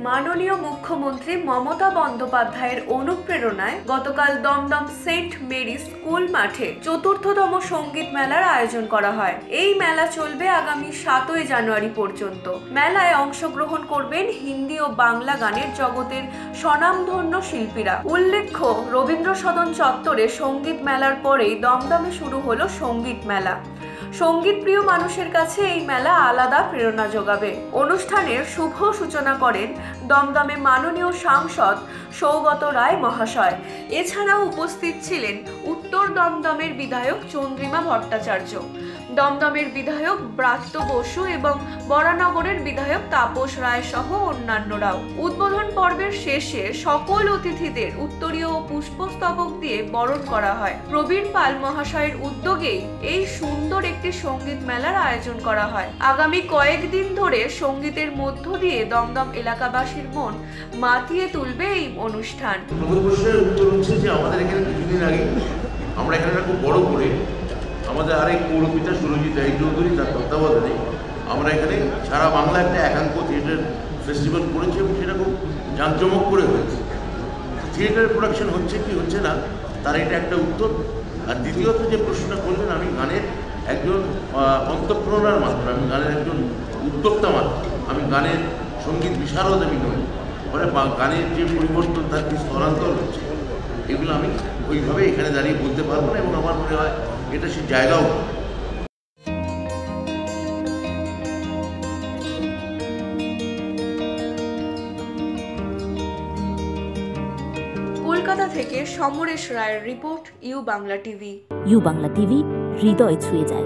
মাননীয় মুখ্যমন্ত্রী মমতা বন্দ্যোপাধ্যায়ের অনুপ্রেরণায় গতকাল দমদম সেন্ট মেরি স্কুল মাঠে চতুর্থতম সঙ্গীত মেলার আয়োজন করা হয়। এই মেলা চলবে আগামী 7ই জানুয়ারি পর্যন্ত। মেলায় অংশগ্রহণ করবেন হিন্দি ও বাংলা গানের জগতের স্বনামধন্য শিল্পীরা। উল্লেখ্য, রবীন্দ্র সদন চত্বরে সঙ্গীত মেলার পরেই দমদমে শুরু হলো সঙ্গীত মেলা। সঙ্গীত প্রিয় মানুষের কাছে এই মেলা আলাদা প্রেরণা যোগাবে। অনুষ্ঠানের শুভ সূচনা করেন দমদমে মাননীয় সাংসদ সৌগত রায় মহাশয়। এছাড়াও উপস্থিত ছিলেন উত্তর দমদমের বিধায়ক চন্দ্রিমা ভট্টাচার্য, দমদমের বিধায়ক ব্রাত্য বসু এবং বরানগরের বিধায়ক তাপস রায় সহ অন্যান্যরাও। উদ্বোধন পর্বের শেষে সকল অতিথিদের উত্তরীয় ও পুষ্পস্তবক দিয়ে বরণ করা হয়। প্রবীণ পাল মহাশয়ের উদ্যোগেই এই সুন্দর একটি সঙ্গীত মেলার আয়োজন করা হয়। আগামী কয়েকদিন ধরে সঙ্গীতের মধ্য দিয়ে দমদম এলাকাবাসীর মন মাতিয়ে তুলবে এই অনুষ্ঠান। আমাদের এখানে কিছুদিন আগে আমরা এখানে খুব বড় করে আমাদের আরেক পৌরপিতা সুরজিৎ রায় চৌধুরী তার তত্ত্বাবধানে আমরা এখানে সারা বাংলা একটা একাঙ্ক থিয়েটার ফেস্টিভ্যাল করেছি এবং সেটা খুব জাঁকজমক করে হয়েছে। থিয়েটার প্রোডাকশন হচ্ছে কি হচ্ছে না তার এটা একটা উত্তর। আর দ্বিতীয়ত যে প্রশ্নটা করলেন, আমি গানের একজন অন্তঃপ্রেরণার মাত্র, আমি গানের একজন উদ্যোক্তা মাত্র, আমি গানের সঙ্গীত বিশারদ আমি নই। ফলে গানের যে পরিবর্তন তার কি স্থলান্তর হচ্ছে এগুলো আমি ওইভাবে এখানে দাঁড়িয়ে বলতে পারবো না, এবং আমার মনে হয় এটা সে জায়গাও। কলকাতা থেকে সমরেশ রায়ের report, U Bangla TV. U Bangla TV, হৃদয় ছুঁয়ে যায়।